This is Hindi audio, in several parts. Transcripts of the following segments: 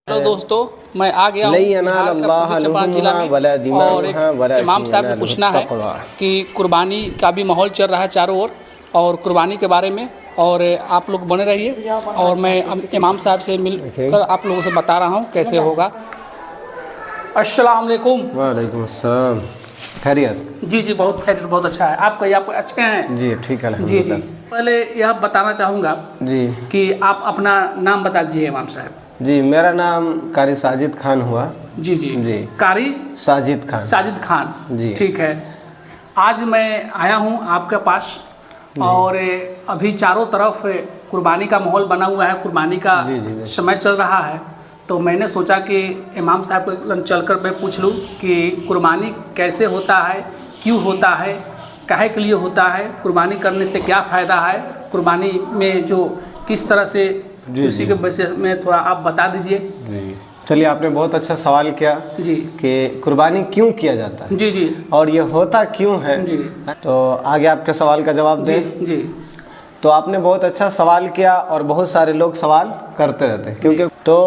हेलो दोस्तों, मैं आ गया हूँ चंपारण जिला में और एक इमाम साहब से पूछना है कि कुर्बानी का भी माहौल चल रहा है चारों ओर और कुर्बानी के बारे में, और आप लोग बने रहिए और मैं इमाम साहब से मिलकर आप लोगों से बता रहा हूँ कैसे होगा। अस्सलाम वालेकुम। वालेकुम अस्सलाम। खैरियत? जी जी, बहुत खैरियत, बहुत अच्छा है। आप कहिए, आप अच्छे हैं? जी ठीक है। जी जी, पहले यह बताना चाहूँगा जी कि आप अपना नाम बता दीजिए इमाम साहब। जी, मेरा नाम कारी साजिद खान हुआ। जी जी जी, कारी साजिद खान। साजिद खान जी ठीक है। आज मैं आया हूँ आपके पास और अभी चारों तरफ कुर्बानी का माहौल बना हुआ है, कुर्बानी का समय चल रहा है, तो मैंने सोचा कि इमाम साहब को चलकर मैं पूछ लूँ कि कुर्बानी कैसे होता है, क्यों होता है, काहे के लिए होता है, कुर्बानी करने से क्या फ़ायदा है, कुर्बानी में जो किस तरह से, उसी के विषय में थोड़ा आप बता दीजिए। जी चलिए, आपने बहुत अच्छा सवाल किया जी कि कुर्बानी क्यों किया जाता है। जी जी, और ये होता क्यों है। जी तो आगे आपके सवाल का जवाब दें। जी। तो आपने बहुत अच्छा सवाल किया और बहुत सारे लोग सवाल करते रहते हैं, क्योंकि तो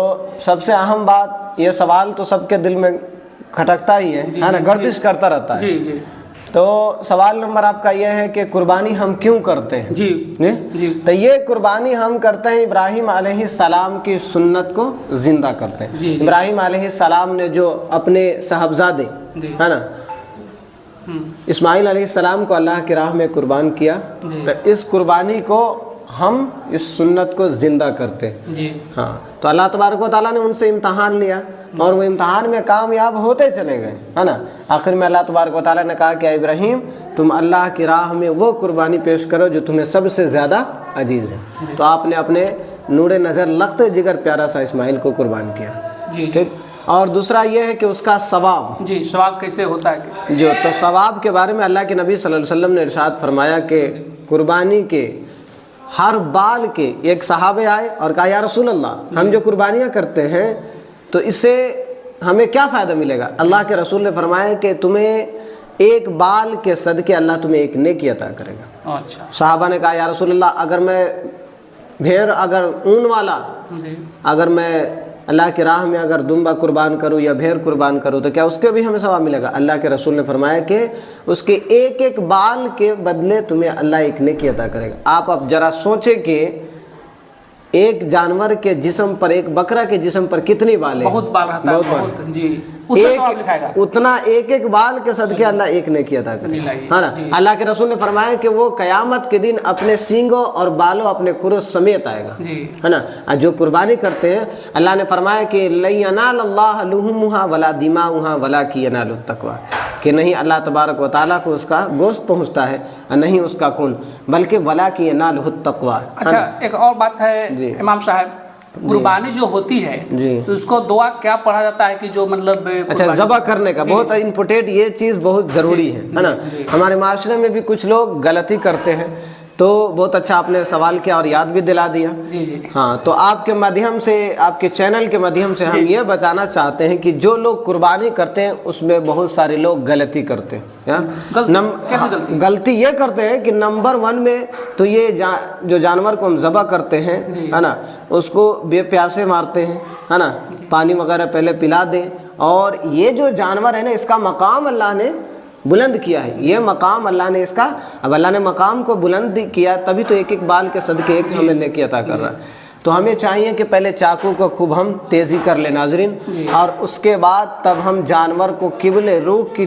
सबसे अहम बात, ये सवाल तो सबके दिल में खटकता ही है ना, गर्दिश करता रहता है। जी जी, तो सवाल नंबर आपका यह है कि कुर्बानी हम क्यों करते हैं। जी जी, तो ये कुर्बानी हम करते हैं इब्राहिम अलैहिस्सलाम की सुन्नत को जिंदा करते हैं। इब्राहिम अलैहिस्सलाम ने जो अपने साहबजादे है ना इस्माइल अलैहिस्सलाम को अल्लाह की राह में कुर्बान किया, तो इस कुर्बानी को हम इस सुन्नत को जिंदा करते हैं। जी हाँ, तो अल्लाह तबारक व तआला ने उनसे इम्तहान लिया और वो इम्तहान में कामयाब होते चले गए, है ना। आखिर में अल्लाह तबारक व तआला ने कहा कि इब्राहिम, तुम अल्लाह की राह में वो कुर्बानी पेश करो जो तुम्हें सबसे ज़्यादा अजीज़ है। तो आपने अपने नूरे नज़र लख्त जिगर प्यारा सा इस्माइल को कुर्बान किया। ठीक। और दूसरा ये है कि उसका सवाब, जी, सवाब कैसे होता है जो, तो सवाब के बारे में अल्लाह के नबी सल्लल्लाहु अलैहि वसल्लम ने इरशाद फरमाया कि कुर्बानी के हर बाल के, एक सहाबे आए और कहा, या रसूल अल्लाह, हम जो कुर्बानियाँ करते हैं तो इससे हमें क्या फ़ायदा मिलेगा। अल्लाह के रसूल ने फरमाया कि तुम्हें एक बाल के सदके अल्लाह तुम्हें एक नेकी अता करेगा। अच्छा। सहाबा ने कहा, या रसूल अल्लाह, अगर मैं भेड़, अगर ऊन वाला, अगर मैं अल्लाह की राह में अगर दुम्बा कुर्बान करूँ या भेड़ कुर्बान करूँ तो क्या उसके भी हमें सवाब मिलेगा। अल्लाह के रसूल ने फरमाया कि उसके एक एक बाल के बदले तुम्हें अल्लाह एक नेकी अता करेगा। आप अब जरा सोचें कि एक जानवर के जिस्म पर, एक बकरा के जिस्म पर कितनी बाल है। बहुत बाल रहता है, बहुत जी, उतना एक एक बाल के सदके अल्लाह एक नेकी अता करेगा, है ना। अल्लाह के रसूल ने फरमाया कि वो क़यामत के दिन अपने सींगों और बालों, अपने खुरों समेत आएगा, है ना। जो कुर्बानी करते हैं, अल्लाह ने फरमाया कि लन यनालल्लाह लुहुमुहा वला दिमाउहा वलाकिन यनालुत तक़वा, कि नहीं अल्लाह तबारक व तआला को उसका गोश्त पहुँचता है और नहीं उसका खून, बल्कि वलाकिन यनालुत तक़वा। अच्छा, एक और बात है इमाम साहब, कुर्बानी जो होती है तो उसको दुआ क्या पढ़ा जाता है कि जो मतलब, अच्छा, ज़बह करने का बहुत इम्पोर्टेंट, ये चीज़ बहुत ज़रूरी है ना। हमारे माशरे में भी कुछ लोग गलती करते हैं, तो बहुत अच्छा आपने सवाल किया और याद भी दिला दिया। जी जी। हाँ, तो आपके माध्यम से, आपके चैनल के माध्यम से हम ये बताना चाहते हैं कि जो लोग कुर्बानी करते हैं उसमें बहुत सारे लोग गलती करते हैं। गलती ये करते हैं कि नंबर 1 में तो ये जो जानवर को हम ज़बह करते हैं, है ना, उसको बेप्यासे मारते हैं, है ना, पानी वगैरह पहले पिला दें। और ये जो जानवर है ना, इसका मकाम अल्लाह ने बुलंद किया है, ये मकाम अल्लाह ने इसका, अब अल्लाह ने मकाम को बुलंद किया तभी तो एक एक बाल के सदके एक हमें नेकी अता कर रहा है। तो हमें चाहिए कि पहले चाकू को खूब हम तेज़ी कर ले नाजरीन, और उसके बाद तब हम जानवर को किबले रूख की,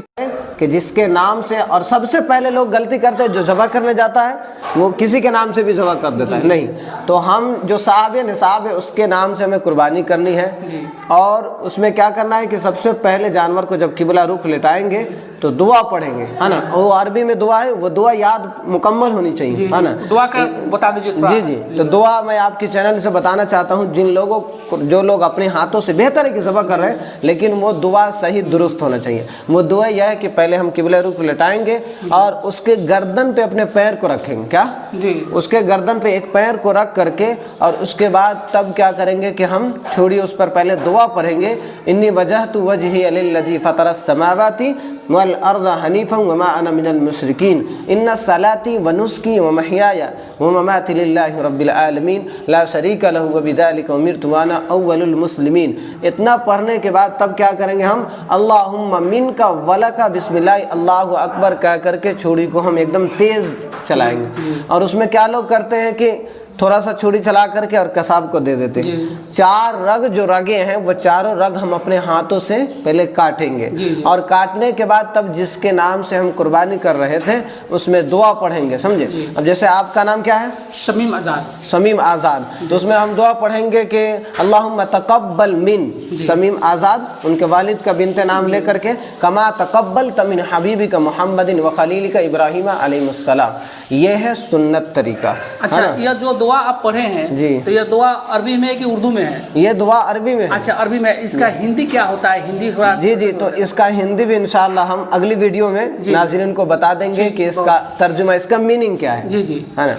कि जिसके नाम से, और सबसे पहले लोग गलती करते हैं, जो ज़बह करने जाता है वो किसी के नाम से भी ज़बह कर देता है। नहीं, तो हम जो साहब निसाब है उसके नाम से हमें कुर्बानी करनी है। और उसमें क्या करना है कि सबसे पहले जानवर को जब किबला रुख लेटाएंगे तो दुआ पढ़ेंगे, है ना। वो अरबी में दुआ है, वो दुआ याद मुकम्मल होनी चाहिए, है ना। दुआ का बता दीजिए थोड़ा। जी जी, तो दुआ मैं आपके चैनल से बताना चाहता हूँ, जिन लोगों को, जो लोग अपने हाथों से बेहतर है कि ज़बह कर रहे हैं, लेकिन वो दुआ सही दुरुस्त होना चाहिए। वो दुआ यह है कि पहले हम किबला रुख लेटाएंगे और उसके गर्दन पे अपने पैर को रखेंगे, क्या जी। उसके गर्दन पे एक पैर को रख करके और उसके बाद तब क्या करेंगे कि हम छोड़ी उस पर पहले दुआ पढ़ेंगे, इन्नी वजहतु वजही लिल्लज़ी फ़तरस समावाति वल अर्ज़ हनीफ़न वमा अना मिनल मुशरिकीन इन्ना सलाती व नुस्की व महयाया व ममाती लिल्लाहि रब्बिल आलमीन ला शरीका लहु व बिज़ालिका उमिरतु व अना अव्वलुल मुस्लिमीन। इतना पढ़ने के बाद तब क्या करेंगे हम, अल्लाहुम्मा मिनका वलका बिस्मिल्लाह अल्लाहु अकबर कह करके छुरी को हम एकदम तेज़ चलाएंगे। और उसमें क्या लोग करते हैं कि थोड़ा सा छुरी चला करके और कसाब को दे देते हैं। 4 रग जो रगे हैं वो चारों रग हम अपने हाथों से पहले काटेंगे और काटने के बाद तब जिसके नाम से हम कुर्बानी कर रहे थे उसमें दुआ पढ़ेंगे, समझे। अब जैसे आपका नाम क्या है? शमीम आज़ाद। शमीम आज़ाद, तो उसमें हम दुआ पढ़ेंगे कि अल्लाहुम्मा तक़ब्बल मिन शमीम आज़ाद, उनके वालिद का बिनते नाम लेकर के, कमा तक़ब्बल मिन हबीबिका मुहम्मदिन व खलीलिका इब्राहीम अलैहिस्सलाम। ये है सुन्नत तरीका। अच्छा, यह जो दुआ आप पढ़े हैं जी, तो यह दुआ अरबी में कि उर्दू में है? ये दुआ अरबी में है। अच्छा, अरबी में। इसका हिंदी क्या होता है? हिंदी थोड़ा जी, तो इसका हिंदी भी इंशाअल्लाह हम अगली वीडियो में नाज़रीन को बता देंगे कि इसका तर्जुमा, इसका मीनिंग क्या है। जी, है ना।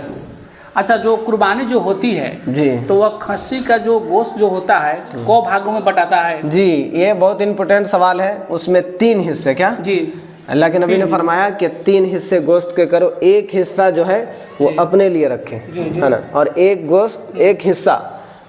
अच्छा, जो कुर्बानी जो होती है जी, तो वह खस्सी का जो गोश्त जो होता है को भागों में बटाता है? जी, ये बहुत इंपॉर्टेंट सवाल है। उसमें 3 हिस्से, क्या जी, अल्लाह के नबी ने फरमाया कि 3 हिस्से गोश्त के करो, एक हिस्सा जो है वो अपने लिए रखें, है ना, और एक हिस्सा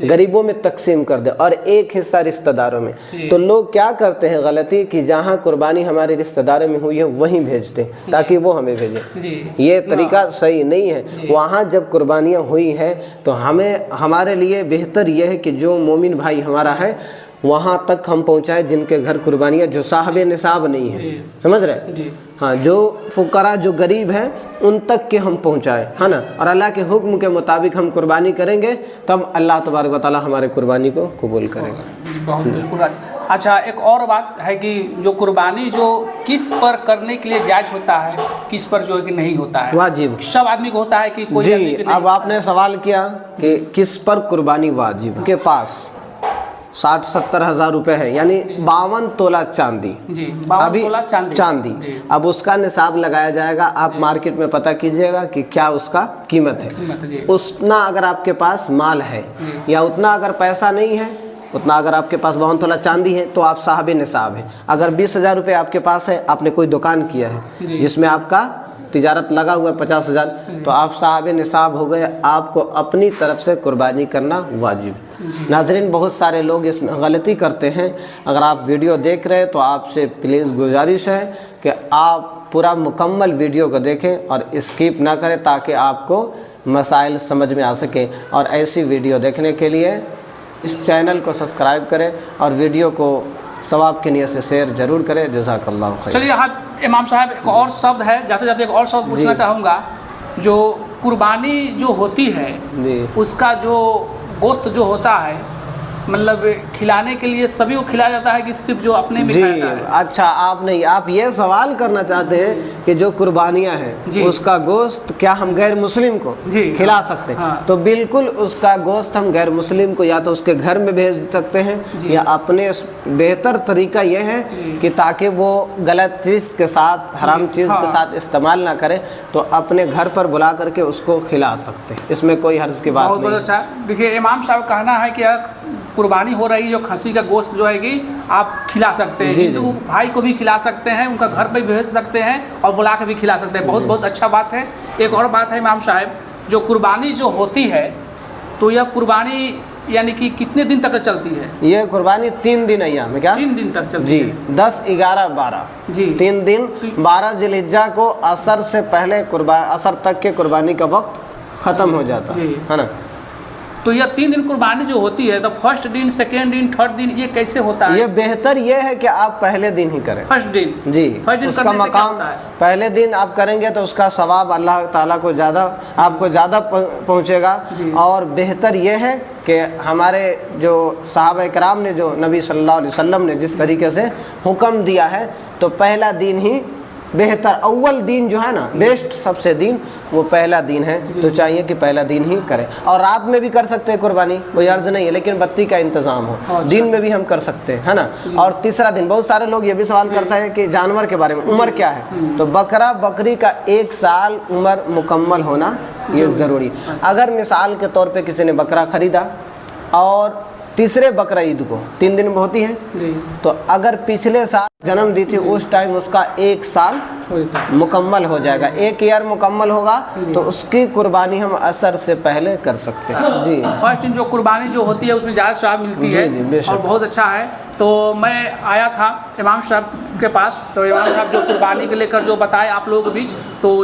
गरीबों में तकसीम कर दे और एक हिस्सा रिश्तेदारों में। तो लोग क्या करते हैं गलती कि जहाँ कुर्बानी हमारे रिश्तेदारों में हुई है वहीं भेजते हैं ताकि वो हमें भेजें। ये तरीका सही नहीं है। वहाँ जब कुर्बानियाँ हुई हैं तो हमारे लिए बेहतर यह है कि जो मोमिन भाई हमारा है वहाँ तक हम पहुँचाए जिनके घर कुर्बानियाँ जो साहब निसाब नहीं है, समझ रहे। हाँ, जो फुकरा जो गरीब हैं उन तक के हम पहुँचाए, है ना। और अल्लाह के हुक्म के मुताबिक हम कुर्बानी करेंगे तब अल्लाह तबारक व तआला हमारे कुर्बानी को कबूल करेगा। बहुत बिल्कुल। अच्छा, एक और बात है कि जो कुर्बानी जो किस पर करने के लिए जायज़ होता है, किस पर जो है कि नहीं होता है? वाजिब सब आदमी को होता है कि कोई? जी, अब आपने सवाल किया कि किस पर कुर्बानी वाजिब। के पास 60-70 हज़ार रुपए है, यानी 52 तोला चांदी। जी, 52 तोला चांदी। अब उसका निसाब लगाया जाएगा। आप मार्केट में पता कीजिएगा कि क्या उसका कीमत है। उतना अगर आपके पास माल है या उतना अगर पैसा नहीं है, उतना अगर आपके पास 52 तोला चांदी है तो आप साहब निसाब है। अगर 20,000 रुपये आपके पास है, आपने कोई दुकान किया है जिसमें आपका तिजारत लगा हुआ है 50,000, तो आप साहब निसाब हो गए। आपको अपनी तरफ से कुर्बानी करना वाजिब। नाजरीन, बहुत सारे लोग इसमें गलती करते हैं। अगर आप वीडियो देख रहे हैं तो आपसे प्लीज़ गुजारिश है कि आप पूरा मुकम्मल वीडियो को देखें और स्किप ना करें ताकि आपको मसाइल समझ में आ सके। और ऐसी वीडियो देखने के लिए इस चैनल को सब्सक्राइब करें और वीडियो को सवाब के नियत से शेयर जरूर करें। जज़ाकल्लाहु खैर। चलिए, यहाँ इमाम साहब एक और शब्द है, जाते जाते एक और शब्द पूछना चाहूँगा। जो कुर्बानी जो होती है उसका जो गोश्त जो होता है, मतलब खिलाने के लिए सभी को खिलाया जाता है कि सिर्फ जो अपने में खाया जाता है? अच्छा, आप ये सवाल करना चाहते हैं कि जो कुर्बानियाँ हैं उसका गोश्त क्या हम गैर मुस्लिम को खिला सकते हैं? हाँ। तो बिल्कुल उसका गोश्त हम गैर मुस्लिम को या तो उसके घर में भेज सकते हैं या अपने बेहतर तरीका यह है कि ताकि वो गलत चीज़ के साथ, हराम चीज़ के साथ इस्तेमाल ना करे, तो अपने घर पर बुला करके उसको खिला सकते हैं। इसमें कोई हर्ज की बात नहीं। बहुत अच्छा। देखिए, इमाम साहब कहना है कि कुर्बानी हो रही है, जो खस्सी का गोश्त जो है कि आप खिला सकते हैं, हिंदू भाई को भी खिला सकते हैं, उनका घर पे भी भेज सकते हैं और बुला के भी खिला सकते हैं। बहुत बहुत अच्छा बात है। एक और बात है इमाम साहब, जो कुर्बानी जो होती है तो यह कुर्बानी यानी कि कितने दिन तक चलती है? ये कुर्बानी 3 दिन अय्याम में, क्या 3 दिन तक चलती है? 10, 11, 12 जी, 3 दिन। 12 ज़िलहिज्जा को असर से पहले असर तक के कुर्बानी का वक्त ख़त्म हो जाता है ना। तो यह 3 दिन कुर्बानी जो होती है, तो फर्स्ट दिन, सेकेंड दिन, थर्ड दिन, ये कैसे होता है? ये बेहतर ये है कि आप पहले दिन ही करें। फर्स्ट दिन जी, उसका मकाम पहले दिन आप करेंगे तो उसका सवाब अल्लाह ताला को आपको ज़्यादा पहुँचेगा। और बेहतर ये है कि हमारे जो सहाबा इकराम ने, जो नबी सल्लल्लाहु अलैहि वसल्लम ने जिस तरीके से हुक्म दिया है, तो पहला दिन ही बेहतर अव्वल दिन जो है ना, बेस्ट सबसे दिन वो पहला दिन है। तो चाहिए कि पहला दिन ही करें, और रात में भी कर सकते हैं कुर्बानी, कोई अर्ज नहीं है, लेकिन बत्ती का इंतजाम हो। दिन में भी हम कर सकते हैं, है ना। और तीसरा दिन, बहुत सारे लोग ये भी सवाल करता है कि जानवर के बारे में उम्र क्या है, तो बकरा बकरी का 1 साल उम्र मुकम्मल होना ये ज़रूरी। अगर मिसाल के तौर पे किसी ने बकरा खरीदा और तीसरे बकरा ईद को 3 दिन में होती है, तो अगर पिछले साल जन्म दी थी उस टाइम उसका 1 साल मुकम्मल हो जाएगा, 1 ईयर मुकम्मल होगा, तो उसकी कुर्बानी हम असर से पहले कर सकते हैं। जी, फर्स्ट दिन जो कुर्बानी जो होती है उसमें ज़्यादा स्वाब मिलती है और बहुत अच्छा है। तो मैं आया था इमाम साहब के पास, तो इमाम साहब जो कुर्बानी के लेकर जो बताए आप लोगों के बीच, तो